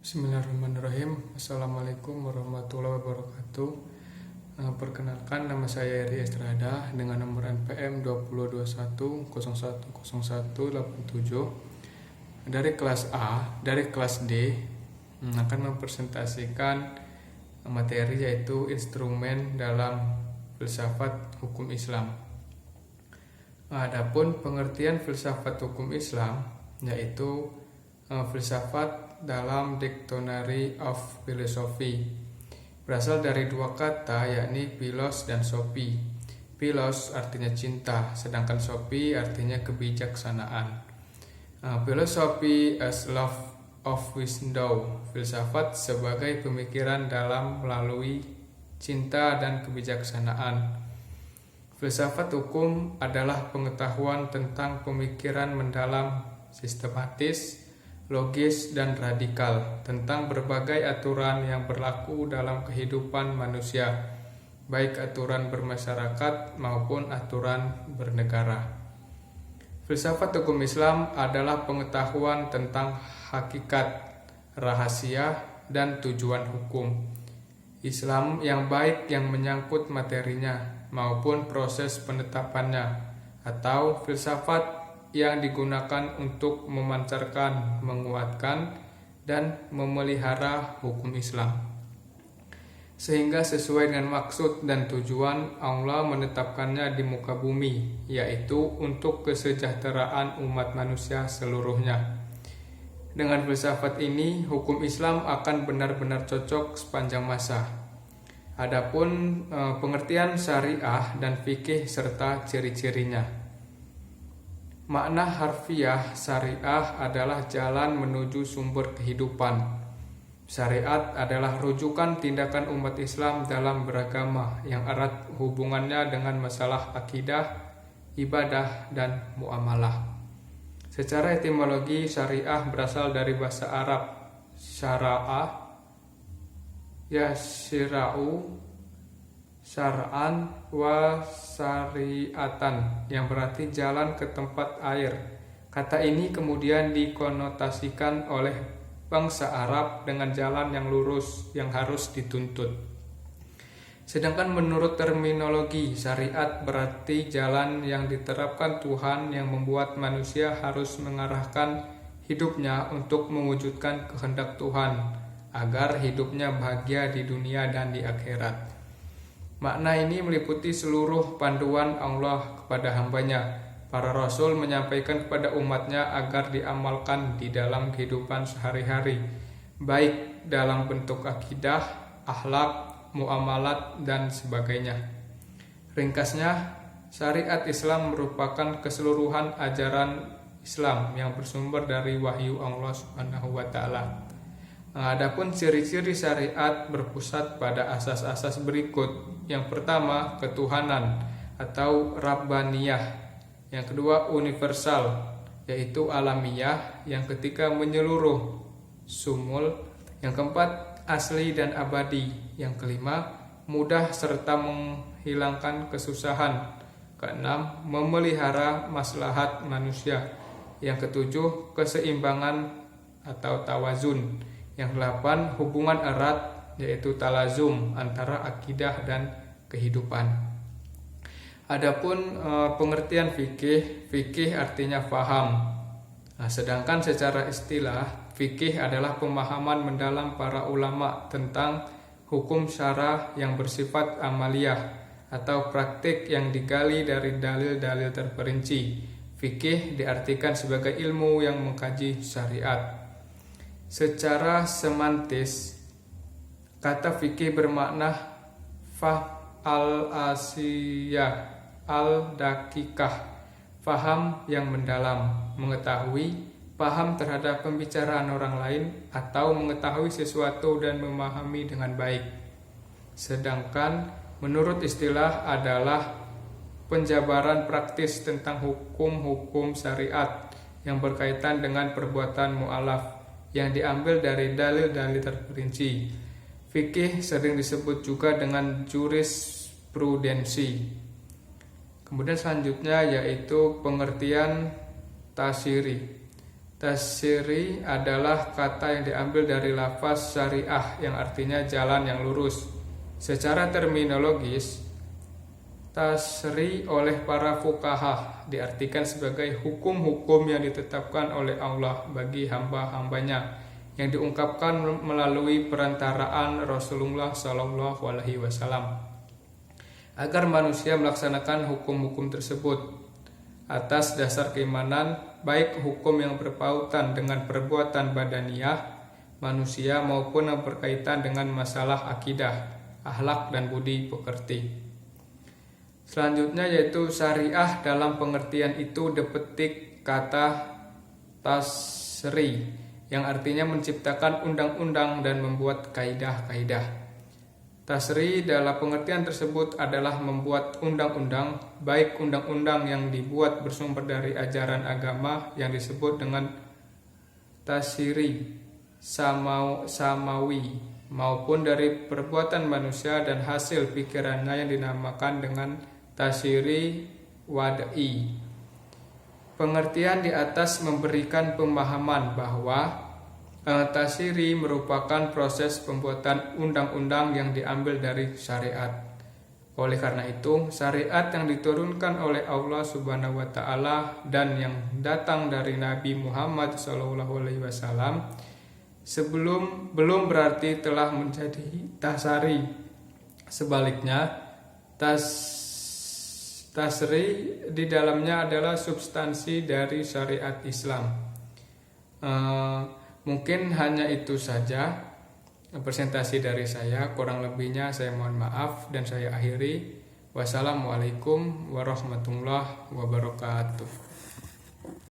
Bismillahirrahmanirrahim. Assalamualaikum warahmatullahi wabarakatuh. Perkenalkan, nama saya Eri Estrada dengan nomor NPM 2021010187 dari kelas A, dari kelas D, akan mempresentasikan materi yaitu instrumen dalam filsafat hukum Islam. Adapun pengertian filsafat hukum Islam yaitu filsafat dalam Dictionary of Philosophy berasal dari dua kata, yakni philos dan sophie. Philos artinya cinta, sedangkan sophie artinya kebijaksanaan. Philosophy as love of wisdom, filsafat sebagai pemikiran dalam melalui cinta dan kebijaksanaan. Filsafat hukum adalah pengetahuan tentang pemikiran mendalam, sistematis, logis, dan radikal tentang berbagai aturan yang berlaku dalam kehidupan manusia, baik aturan bermasyarakat maupun aturan bernegara. Filsafat hukum Islam adalah pengetahuan tentang hakikat, rahasia, dan tujuan hukum Islam yang baik yang menyangkut materinya maupun proses penetapannya, atau filsafat yang digunakan untuk memancarkan, menguatkan, dan memelihara hukum Islam sehingga sesuai dengan maksud dan tujuan Allah menetapkannya di muka bumi, yaitu untuk kesejahteraan umat manusia seluruhnya. Dengan filsafat ini, hukum Islam akan benar-benar cocok sepanjang masa. Adapun pengertian syariah dan fikih serta ciri-cirinya. Makna harfiah syariah adalah jalan menuju sumber kehidupan. Syariat adalah rujukan tindakan umat Islam dalam beragama yang erat hubungannya dengan masalah akidah, ibadah, dan muamalah. Secara etimologi, syariah berasal dari bahasa Arab syara'ah, yasyra'u, syar'an wa syariatan, yang berarti jalan ke tempat air. Kata ini kemudian dikonotasikan oleh bangsa Arab dengan jalan yang lurus yang harus dituntut. Sedangkan menurut terminologi, syariat berarti jalan yang diterapkan Tuhan yang membuat manusia harus mengarahkan hidupnya untuk mewujudkan kehendak Tuhan agar hidupnya bahagia di dunia dan di akhirat. Makna ini meliputi seluruh panduan Allah kepada hambanya. Para rasul menyampaikan kepada umatnya agar diamalkan di dalam kehidupan sehari-hari, baik dalam bentuk akidah, akhlak, muamalat, dan sebagainya. Ringkasnya, syariat Islam merupakan keseluruhan ajaran Islam yang bersumber dari wahyu Allah Subhanahu wa Ta'ala. Adapun ciri-ciri syariat berpusat pada asas-asas berikut. Yang pertama, ketuhanan atau Rabbaniyah. Yang kedua, universal, yaitu alamiah. Yang ketiga, menyeluruh, sumul. Yang keempat, asli dan abadi. Yang kelima, mudah serta menghilangkan kesusahan. Keenam, memelihara maslahat manusia. Yang ketujuh, keseimbangan atau tawazun. Yang delapan, hubungan erat, yaitu talazum antara akidah dan kehidupan. Adapun pengertian fikih artinya faham. Sedangkan secara istilah, fikih adalah pemahaman mendalam para ulama tentang hukum syara yang bersifat amaliyah atau praktik yang digali dari dalil-dalil terperinci. Fikih diartikan sebagai ilmu yang mengkaji syariat. Secara semantis, kata fikih bermakna al-asiyah, al-dakikah, faham yang mendalam, mengetahui, paham terhadap pembicaraan orang lain, atau mengetahui sesuatu dan memahami dengan baik. Sedangkan menurut istilah adalah penjabaran praktis tentang hukum-hukum syariat yang berkaitan dengan perbuatan mu'alaf yang diambil dari dalil-dalil terperinci. Fikih sering disebut juga dengan jurisprudensi. Kemudian selanjutnya yaitu pengertian tasyiri. Tasri adalah kata yang diambil dari lafaz syariah yang artinya jalan yang lurus. Secara terminologis, tasri oleh para fuqaha diartikan sebagai hukum-hukum yang ditetapkan oleh Allah bagi hamba-hambanya yang diungkapkan melalui perantaraan Rasulullah Shallallahu Alaihi Wasallam agar manusia melaksanakan hukum-hukum tersebut atas dasar keimanan, baik hukum yang berpautan dengan perbuatan badaniyah manusia maupun yang berkaitan dengan masalah akidah, akhlak dan budi pekerti. Selanjutnya yaitu syariah dalam pengertian itu dipetik kata tasri yang artinya menciptakan undang-undang dan membuat kaidah-kaidah. Tasri dalam pengertian tersebut adalah membuat undang-undang, baik undang-undang yang dibuat bersumber dari ajaran agama yang disebut dengan tasiri samawi maupun dari perbuatan manusia dan hasil pikirannya yang dinamakan dengan tasiri wad'i. Pengertian di atas memberikan pemahaman bahwa tasiri merupakan proses pembuatan undang-undang yang diambil dari syariat. Oleh karena itu, syariat yang diturunkan oleh Allah Subhanahu wa taala dan yang datang dari Nabi Muhammad SAW belum berarti telah menjadi tasari. Sebaliknya, tasri di dalamnya adalah substansi dari syariat Islam. Mungkin hanya itu saja presentasi dari saya, kurang lebihnya saya mohon maaf dan saya akhiri. Wassalamualaikum warahmatullahi wabarakatuh.